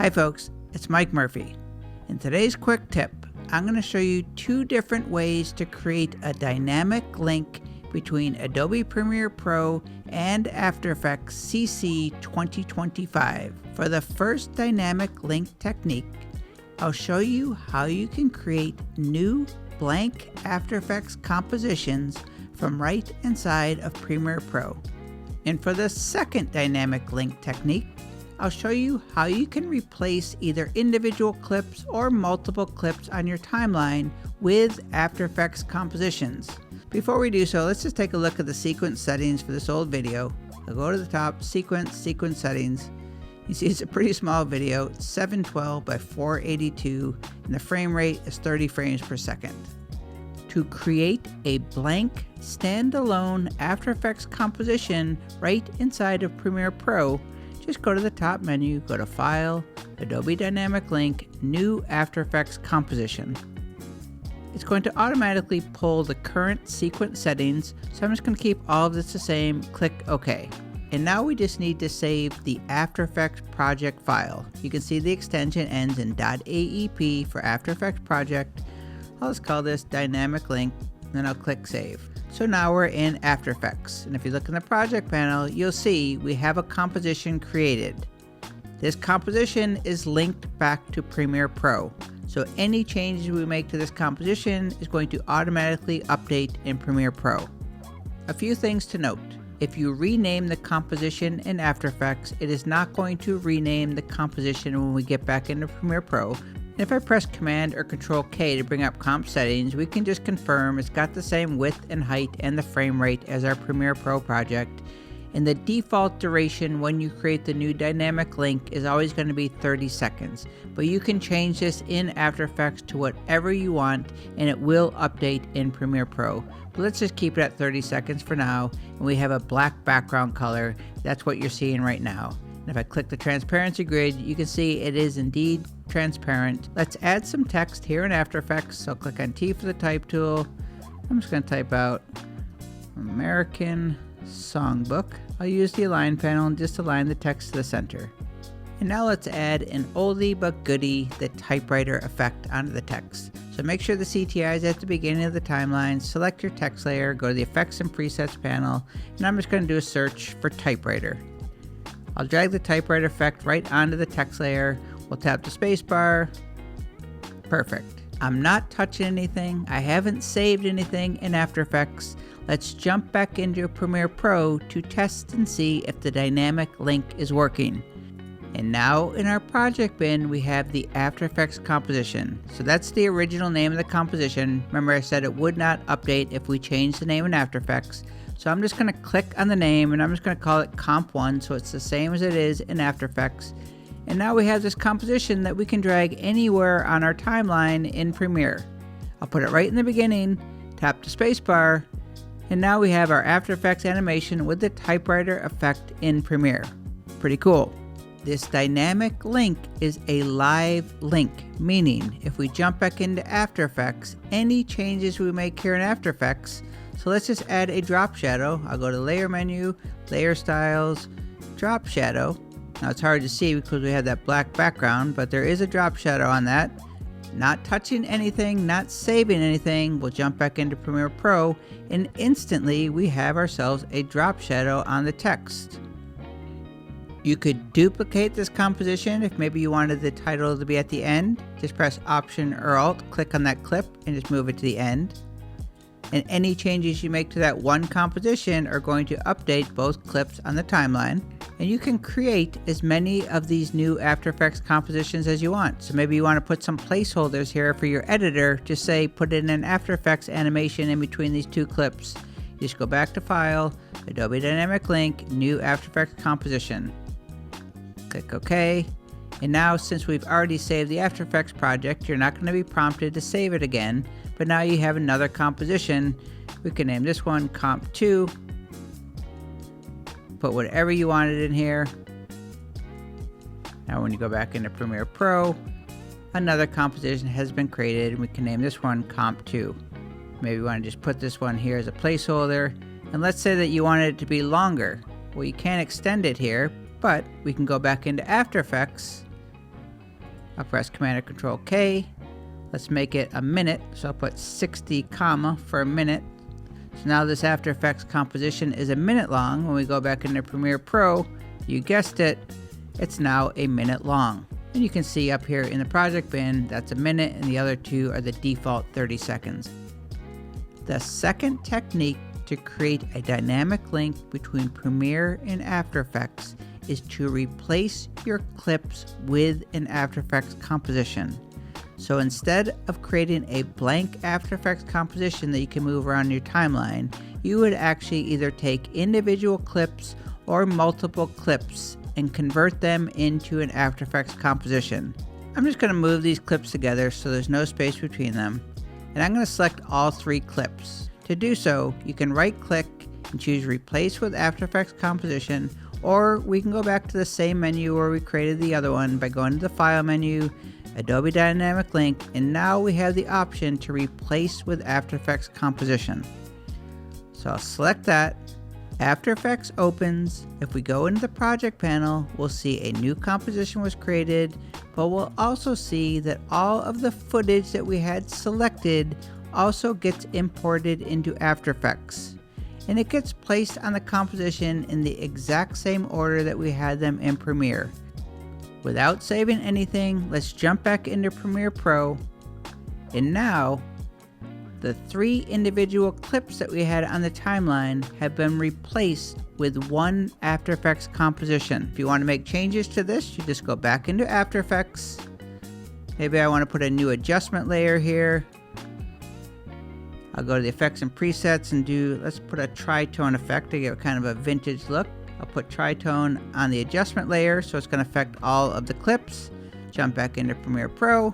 Hi folks, it's Mike Murphy. In today's quick tip, I'm going to show you two different ways to create a dynamic link between Adobe Premiere Pro and After Effects CC 2025. For the first dynamic link technique, I'll show you how you can create new blank After Effects compositions from right inside of Premiere Pro. And for the second dynamic link technique, I'll show you how you can replace either individual clips or multiple clips on your timeline with After Effects compositions. Before we do so, let's just take a look at the sequence settings for this old video. I'll go to the top, sequence settings. You see it's a pretty small video, it's 712 by 482, and the frame rate is 30 frames per second. To create a blank standalone After Effects composition right inside of Premiere Pro, just go to the top menu, go to File, Adobe Dynamic Link, New After Effects Composition. It's going to automatically pull the current sequence settings, so I'm just going to keep all of this the same, click OK. And now we just need to save the After Effects project file. You can see the extension ends in .aep for After Effects project. I'll just call this Dynamic Link, and then I'll click Save. So now we're in After Effects, and if you look in the project panel, you'll see we have a composition created. This composition is linked back to Premiere Pro, so any changes we make to this composition is going to automatically update in Premiere Pro. A few things to note. If you rename the composition in After Effects, it is not going to rename the composition when we get back into Premiere Pro. If I press Command or Control K to bring up comp settings, we can just confirm it's got the same width and height and the frame rate as our Premiere Pro project. And the default duration when you create the new dynamic link is always going to be 30 seconds. But you can change this in After Effects to whatever you want, and it will update in Premiere Pro. But let's just keep it at 30 seconds for now, and we have a black background color. That's what you're seeing right now. And if I click the transparency grid, you can see it is indeed transparent. Let's add some text here in After Effects. So I'll click on T for the type tool. I'm just going to type out American Songbook. I'll use the align panel and just align the text to the center. And now let's add an oldie but goodie, the typewriter effect onto the text. So make sure the CTI is at the beginning of the timeline, select your text layer, go to the Effects and Presets panel, and I'm just going to do a search for typewriter. I'll drag the typewriter effect right onto the text layer. We'll tap the spacebar. Perfect. I'm not touching anything. I haven't saved anything in After Effects. Let's jump back into Premiere Pro to test and see if the dynamic link is working. And now in our project bin, we have the After Effects composition. So that's the original name of the composition. Remember I said it would not update if we change the name in After Effects. So I'm just going to click on the name and I'm just going to call it Comp1 so it's the same as it is in After Effects. And now we have this composition that we can drag anywhere on our timeline in Premiere. I'll put it right in the beginning, tap the spacebar, and now we have our After Effects animation with the typewriter effect in Premiere. Pretty cool. This dynamic link is a live link, meaning if we jump back into After Effects, any changes we make here in After Effects, so let's just add a drop shadow. I'll go to Layer Menu, Layer Styles, Drop Shadow. Now it's hard to see because we have that black background, but there is a drop shadow on that. Not touching anything, not saving anything. We'll jump back into Premiere Pro, and instantly we have ourselves a drop shadow on the text. You could duplicate this composition if maybe you wanted the title to be at the end. Just press Option or Alt, click on that clip, and just move it to the end. And any changes you make to that one composition are going to update both clips on the timeline. And you can create as many of these new After Effects compositions as you want. So maybe you want to put some placeholders here for your editor. Just say put in an After Effects animation in between these two clips. You just go back to File, Adobe Dynamic Link, New After Effects Composition. Click OK. And now since we've already saved the After Effects project, you're not going to be prompted to save it again. But now you have another composition. We can name this one Comp2. Put whatever you wanted in here. Now when you go back into Premiere Pro, another composition has been created and we can name this one Comp2. Maybe you want to just put this one here as a placeholder. And let's say that you wanted it to be longer. Well, you can't extend it here, but we can go back into After Effects I'll press Command or Control K. Let's make it a minute, so I'll put 60 comma for a minute. So now this After Effects composition is a minute long. When we go back into Premiere Pro, you guessed it, it's now a minute long. And you can see up here in the project bin, that's a minute, and the other two are the default 30 seconds. The second technique to create a dynamic link between Premiere and After Effects is to replace your clips with an After Effects composition. So instead of creating a blank After Effects composition that you can move around your timeline, you would actually either take individual clips or multiple clips and convert them into an After Effects composition. I'm just going to move these clips together so there's no space between them, and I'm going to select all 3 clips. To do so, you can right click and choose Replace with After Effects Composition, or we can go back to the same menu where we created the other one by going to the File menu, Adobe Dynamic Link, and now we have the option to replace with After Effects Composition. So I'll select that. After Effects opens. If we go into the project panel, we'll see a new composition was created, but we'll also see that all of the footage that we had selected also gets imported into After Effects, and it gets placed on the composition in the exact same order that we had them in Premiere. Without saving anything, let's jump back into Premiere Pro, and now the 3 individual clips that we had on the timeline have been replaced with one After Effects composition. If you want to make changes to this, you just go back into After Effects. Maybe I want to put a new adjustment layer here. I'll go to the Effects and Presets and let's put a Tritone effect to give it kind of a vintage look. I'll put Tritone on the adjustment layer so it's going to affect all of the clips. Jump back into Premiere Pro.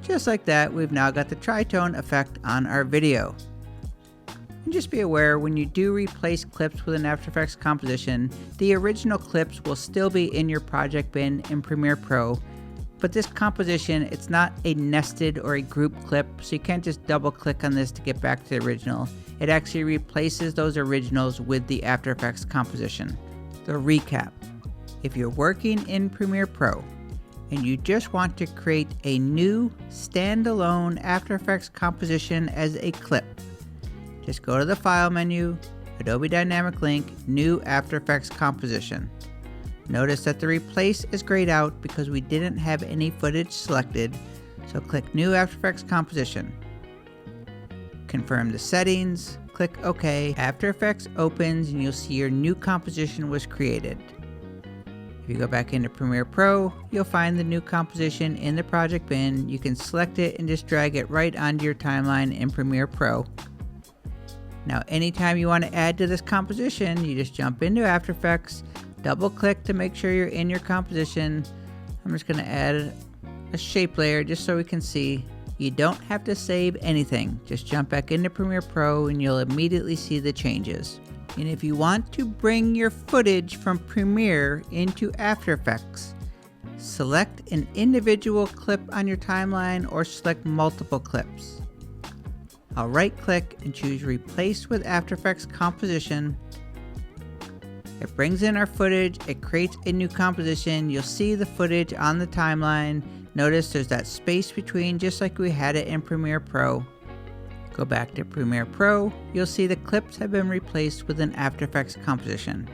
Just like that, we've now got the Tritone effect on our video. And just be aware, when you do replace clips with an After Effects composition, the original clips will still be in your project bin in Premiere Pro, but this composition, it's not a nested or a group clip, so you can't just double click on this to get back to the original. It actually replaces those originals with the After Effects composition. So recap, if you're working in Premiere Pro and you just want to create a new standalone After Effects composition as a clip, just go to the File menu, Adobe Dynamic Link, New After Effects Composition. Notice that the Replace is grayed out because we didn't have any footage selected, so click New After Effects Composition. Confirm the settings, click OK. After Effects opens and you'll see your new composition was created. If you go back into Premiere Pro, you'll find the new composition in the project bin. You can select it and just drag it right onto your timeline in Premiere Pro. Now anytime you want to add to this composition, you just jump into After Effects, double click to make sure you're in your composition. I'm just going to add a shape layer just so we can see. You don't have to save anything. Just jump back into Premiere Pro and you'll immediately see the changes. And if you want to bring your footage from Premiere into After Effects, select an individual clip on your timeline or select multiple clips. I'll right click and choose Replace with After Effects Composition. It brings in our footage, it creates a new composition. You'll see the footage on the timeline. Notice there's that space between, just like we had it in Premiere Pro. Go back to Premiere Pro, you'll see the clips have been replaced with an After Effects composition.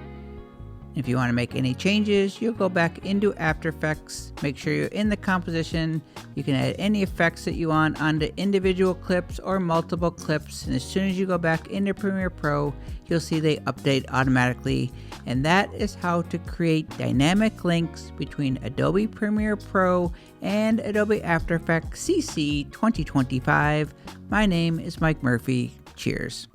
If you want to make any changes, you'll go back into After Effects, make sure you're in the composition. You can add any effects that you want onto individual clips or multiple clips, and as soon as you go back into Premiere Pro, you'll see they update automatically. And that is how to create dynamic links between Adobe Premiere Pro and Adobe After Effects CC 2025. My name is Mike Murphy. Cheers.